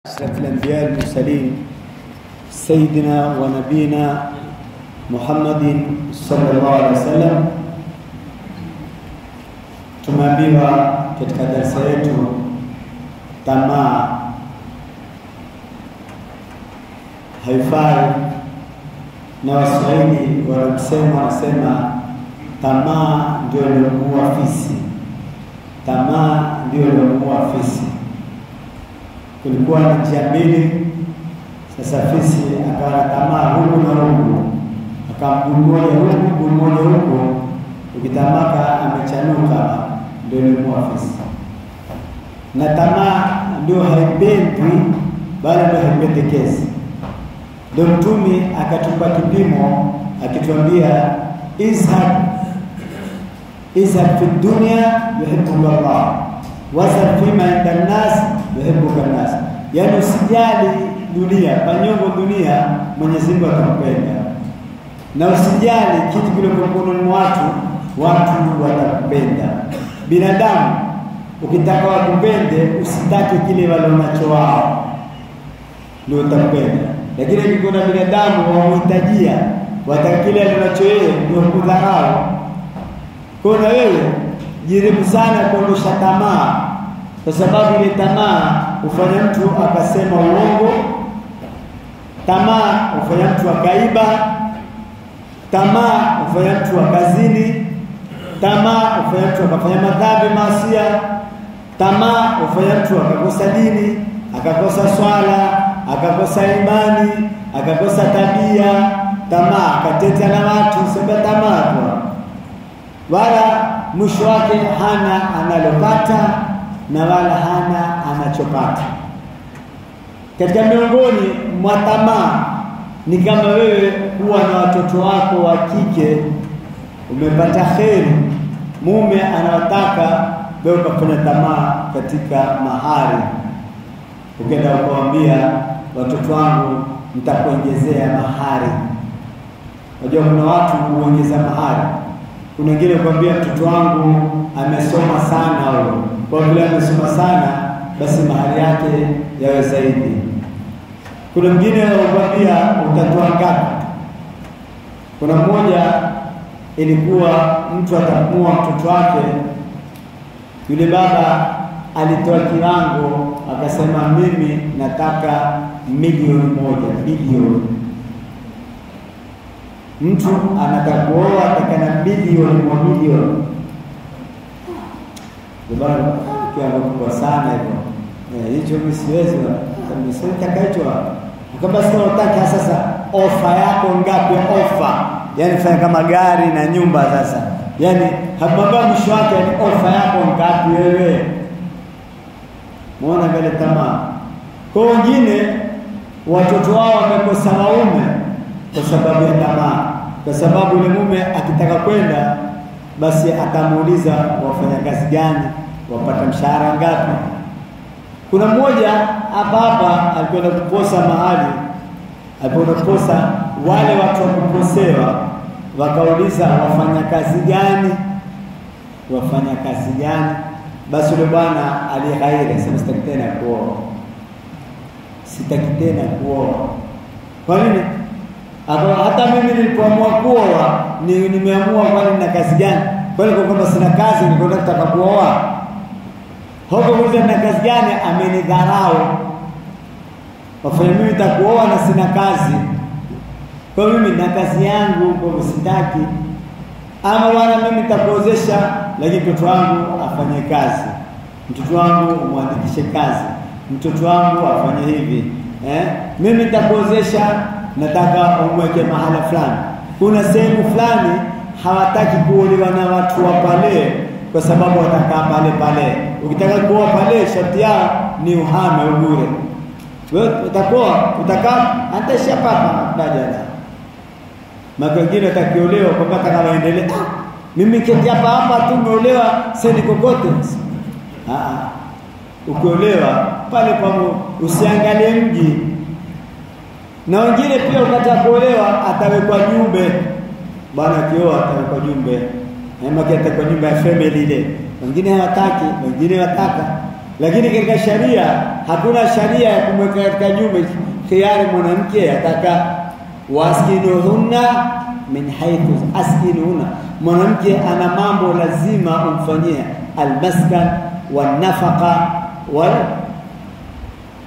أشرف الأنبياء المرسلين سيدنا ونبينا محمد صلى الله عليه وسلم. Tumeambiwa katika darasa yetu tamaa haifai, na Waswahili wanasema tamaa ndio inamuua fisi. Tamaa ndio inamuua fisi. Kulikuwa na njia mbili, sasa fisi akawa na tamaa huku na huku, akamdungoja huku mmoja huku, ukitamaka amechanuka, ndio inamuua fisi. Na tamaa ndio haipendwi, bali ndio haipendekezi. Ndio Mtume akatupa kipimo akituambia izhad fi dunya yuhibbuka Allah wazhad fima inda nas yuhibbuka nas. Yani usijali dunia, panyongo dunia, Mwenyezi Mungu atakupenda. Na usijali kitu kile mkononi mwa watu watakupenda. Binadamu ukitaka wakupende, usitake kile walonacho wao, ndio utakupenda. Lakini kuna binadamu wamhitajia, wataka kile alonacho yeye, ndio kudharau. Kwa wewe jaribu sana kuondosha tamaa, kwa sababu ile tamaa ufanya mtu akasema uongo, tamaa ufanya mtu akaiba, tamaa ufanya mtu akazini, tamaa ufanya mtu akafanya madhambi maasiya, tamaa ufanya mtu akakosa dini, akakosa swala, akakosa imani, akakosa tabia. Tamaa akateta na watu, sema tamaa tu, wala mwisho wake hana analopata na wala hana anachopata. Katika miongoni mwa tamaa ni kama wewe kuwa na watoto wako wa kike, umepata kheri, mume anawataka, wewe ukafanya tamaa katika mahari, ukenda ukamwambia watoto wangu nitakuongezea mahari. Unajua kuna watu huongeza mahari. Kuna wengine kwambia mtoto wangu amesoma sana huyo, kwa vile amesoma sana basi mahari yake yawe zaidi. Kuna mwingine anakuambia utatoa ngapi. Kuna mmoja ilikuwa mtu atamua mtoto wake, yule baba alitoa kiwango akasema mimi nataka milioni bilioni. Mtu anataka kuoa atakana milioni. Baba kiwango kubwa sana hivyo. Hicho mimi siwezi, mimi nitakacho. Akamba sasa unataka sasa ofa yako ngapi? Ofa yani fanya kama gari na nyumba sasa. Yani hababa mwisho wake ni ofa yako ngapi wewe? Muona vile tamaa. Kwa wengine watoto wao wamekosa waume kwa sababu ya tamaa. Kwa sababu yule mume akitaka kwenda basi atamuuliza wafanya kazi gani, wapata mshahara ngapi. Kuna mmoja hapa alikwenda kuposa mahali, alipoenda kuposa, wale watu wakuposewa wakauliza wafanya kazi gani? Basi yule bwana alighairi, sema sitaki tena kuoa. Kwa nini? Hata mimi nilipoamua kuoa nimeamua kwani nina kazi gani? Kwani kwa kwamba sina kazi niko nataka kuoa? Huko kuja na kazi gani? Amenidharau. Wafanya mimi nitakuoa na sina kazi. Kwa mimi na kazi yangu kwa sitaki. Ama wana mimi nitakuozesha, lakini mtoto wangu afanye kazi. Mtoto wangu muandikishe kazi. Mtoto wangu afanye hivi. Mimi nitakuozesha, nataka umweke mahala fulani. Kuna sehemu fulani hawataki kuolewa na watu wa pale kwa sababu watakaa pale. Ukitaka kuoa pale sharti yao ni uhame ubure. Wewe utakaa hata shapapa dada. Magengine atakiolewa kwa kama waendelee. Mimi keti hapa tu nimeolewa sasa kokote. Ukiolewa pale pamoja, usiangalie mji. Na wengine pia ukataka kuolewa atawekwa jumbe. Bwana kioa atawekwa jumbe. Atakuwa nyumba ya family ile. Wengine hawataki, wengine wataka. Lakini katika sharia hakuna sharia ya kumweka katika nyumba khiari mwanamke. Ataka waskinuhunna min haythu askinuhunna, mwanamke ana mambo lazima umfanyie: almaskan wan nafaqa wal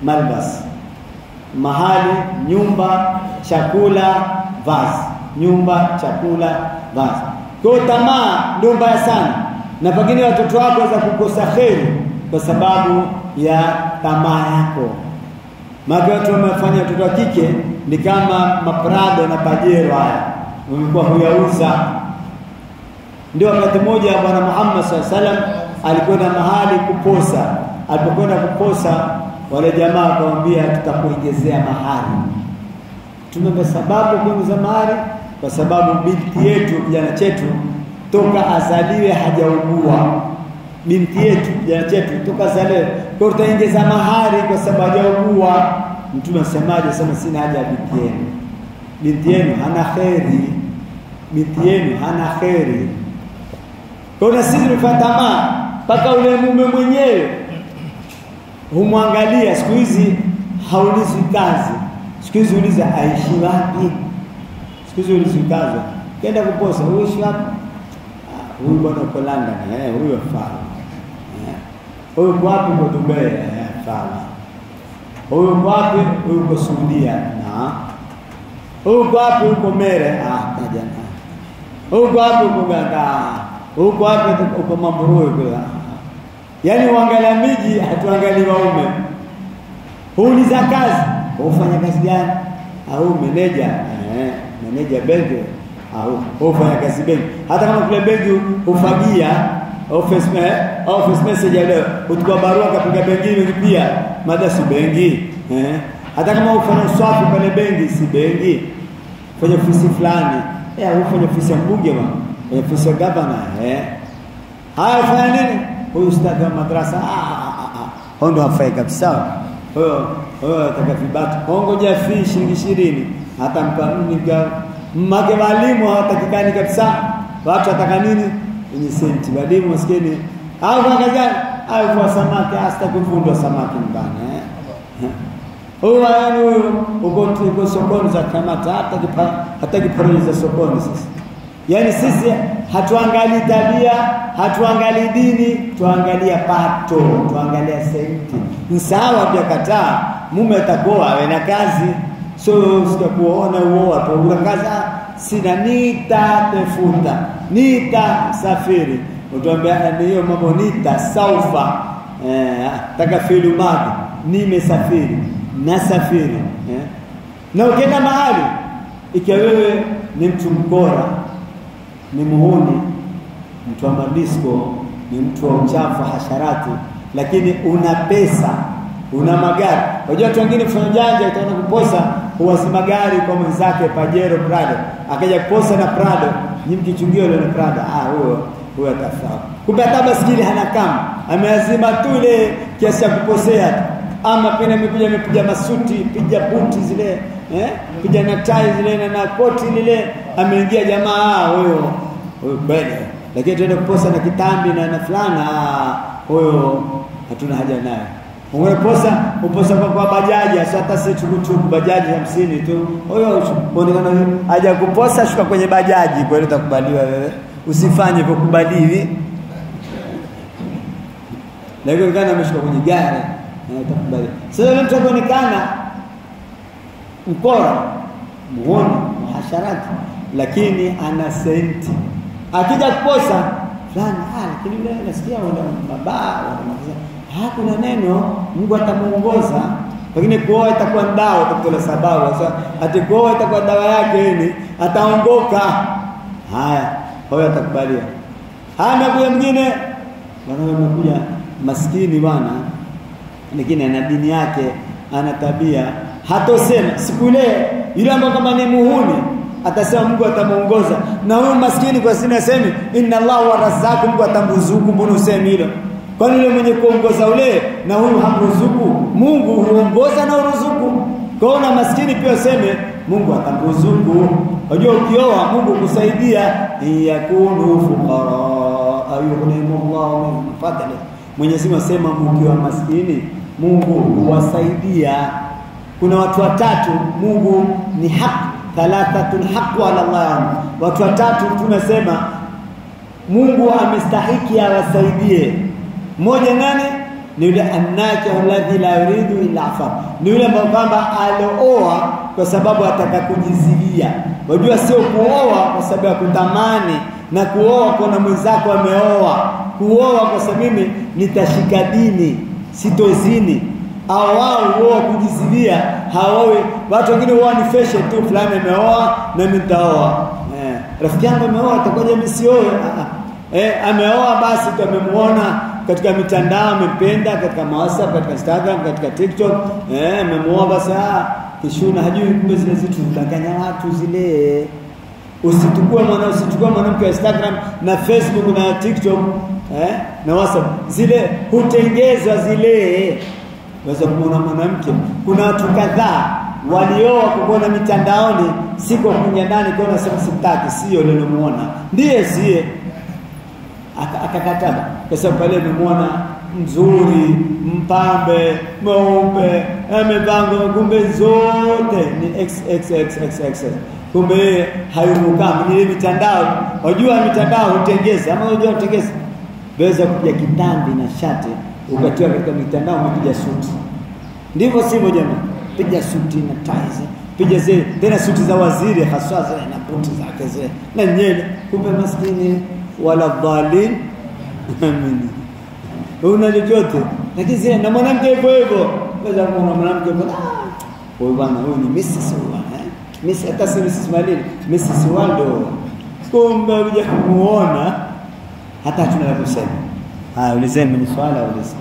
malbas, mahali, nyumba, chakula, vazi. Nyumba, chakula, vazi. Kwa tamaa ndio mbaya sana, na pengine watoto wako waweza kukosa kheri kwa sababu ya tamaa yako. Maana watu wamefanya watoto wa kike ni kama maprado na pajero, haya wamekuwa huyauza. Ndio wakati mmoja Bwana Muhammad SAW alikwenda mahali kuposa. Alipokwenda kuposa, wale jamaa wakamwambia, tutakuongezea mahari. Tumempa sababu kuongeza mahari kwa sababu binti yetu, kijana chetu, toka azaliwe hajaugua. Binti yetu, kijana chetu, toka azaliwe, kwa tutaongeza mahari kwa sababu hajaugua. Mtume asemaje? Sema sina haja ya binti yenu. Binti yenu hana kheri. Binti yenu hana kheri. Kwa sisi tumefuata tamaa mpaka ule mume mwenyewe humwangalia. Siku hizi haulizi kazi. Siku hizi uliza aishi wapi? Siku hizi ulizi kazi. Kenda kuposa, uishi wapi? Huyu bwana uko London, huyo fala. Huyu kwa wapi? Uko Dubai, fala. Huyu kwa wapi? Huyu uko Saudia, na huyu kwa wapi? Uko Mere, tajana. Huyu kwa wapi? Uko Uganda. Huyu kwa wapi? Uko Mamburui kule. Yaani uangalia miji, hatuangalii waume. Huuliza kazi, ufanya kazi gani? Au meneja, meneja benki, au ufanya kazi benki. Hata kama kule benki ufagia office message leo, utukua barua kapiga benki pia, mada si benki. Hata kama ufanya swafu pale benki, si benki. Fanya ofisi fulani, ufanya ofisi ya mbunge bwana, ofisi ya gavana, haya ufanya nini? Huyu ustadhi wa madrasa, ndo hafai kabisa. Huyo ataka vibatu. Ngoja fee shilingi 20. Hata mmake walimu hawatakikani kabisa. Watu wataka nini? Yenye senti. Walimu maskini. Au kwa kazi au kwa samaki, hasta kufundwa samaki mbana. Huyo uko sokoni za kamata, hata kiparoji za sokoni sasa. Yaani sisi hatuangalii tabia, hatuangalii dini, tuangalia pato, tuangalia senti. Sawa pia kataa, mume atakuwa awe na kazi, so usikakuona uoa tu una kazi, sina nitafuta, nitasafiri. Utaambia hiyo mambo nitasaufa, takafilu madi, nimesafiri, nasafiri. Na ukienda mahali ikiwa wewe ni mtu mbora, ni muhuni, mtu wa madisko, ni mtu wa uchafu, hasharati, lakini una pesa, una magari. Unajua watu wengine kufanya janja, utaona kuposa huwasi magari kwa mwenzake, Pajero, Prado. Akaja kuposa na Prado, nyimkichungio ile na Prado. Huyo atafaa. Kumbe hata basikili hana kama, ameazima tu ile kiasi ya kuposea. Ama pena amepiga masuti, piga buti zile, piga na tai zile na koti lile, ameingia jamaa huyo bwana. Lakini tuende kuposa na kitambi na fulana, huyo hatuna haja naye. Uposa kwa bajaji, hata si chukuchuku bajaji 50 tu. Huyo unaonekana haja kuposa, shuka kwenye bajaji, kwa hiyo utakubaliwa wewe. Usifanye hivyo, kubaliwi. Lakini kana ameshuka kwenye gari, utakubali. Sasa mtu anaonekana mkora, muone, hasharati, lakini ana senti. Akija kuposa fulani, lakini yule nasikia wana baba, hakuna neno, Mungu atamuongoza. Lakini kuoa itakuwa dawa kwa sababu sasa atikuoa itakuwa dawa yake, ni ataongoka. Haya, huyo atakubaliwa. Kwa mwingine bwana, amekuja maskini bwana, lakini ana dini yake, ana tabia. Hatosema siku ile yule ambaye kama ni muhuni atasema Mungu atamuongoza. Na huyo maskini kwa sina semi inna Allahu wa razaqu, Mungu atamruzuku. Mbona usemi hilo? Kwani yule mwenye kuongoza ule na huyu hamruzuku? Mungu huongoza na uruzuku. Kwa hiyo maskini pia useme Mungu atamruzuku. Unajua ukioa Mungu kusaidia, yakunu fuqara ayughnihimullahu min fadli. Mwenyezi Mungu asema mkiwa maskini Mungu huwasaidia. Kuna watu watatu Mungu ni haki, thalathatul haqq ala Allah. Watu watatu tunasema Mungu amestahiki awasaidie. Mmoja nani? Ni yule annaki alladhi la yuridu illa afa. Ni yule kwamba alooa kwa sababu ataka kujizidia. Wajua sio kuoa kwa sababu ya kutamani na kuoa kwa mwenzako ameoa. Kuoa kwa sababu mimi nitashika dini, sitozini. Au wao huoa kujizidia, hawawe watu wengine huoa ni fashion tu, fulani ameoa na mimi nitaoa. Rafiki yangu ameoa atakoje mimi sioe? Ameoa basi tumemuona katika mitandao, amependa katika WhatsApp, katika Instagram, katika TikTok, amemuoa basi kishuna hajui kumbe zile zitu zidanganya watu zile. Usitukue mwanamke wa Instagram na Facebook na TikTok na WhatsApp, zile hutengezwa zile. Waweza kumwona mwanamke, kuna watu kadhaa walioa kuona mitandaoni, siko kunya ndani kwa sababu sitaki, sio leo muona ndiye sie akakataa kwa sababu pale nimemuona mzuri, mpambe, mweupe, amevango, kumbe zote ni XXXXX. Kumbe hayurukamu ni mitandao. Wajua mitandao hutengeza, ama unajua hutengeza. Beza kupiga kitambi na shati, ukatiwa katika mitandao umepiga suti. Ndivyo sivyo jamaa? Piga suti na ties. Piga zile tena suti za waziri haswa zile na buti zake zile. Na nyele, kumbe maskini wala dhalin. Amini. Una chochote. Lakini zile na mwanamke hivyo. Beza kuna mwanamke huyu bwana huyu ni Mrs. bwana. Mrs. hata si Mrs. Malini, Mrs. Waldo. Kumbe kuja kumuona hata tunaweza kusema. Ulizeni ni swala uliza.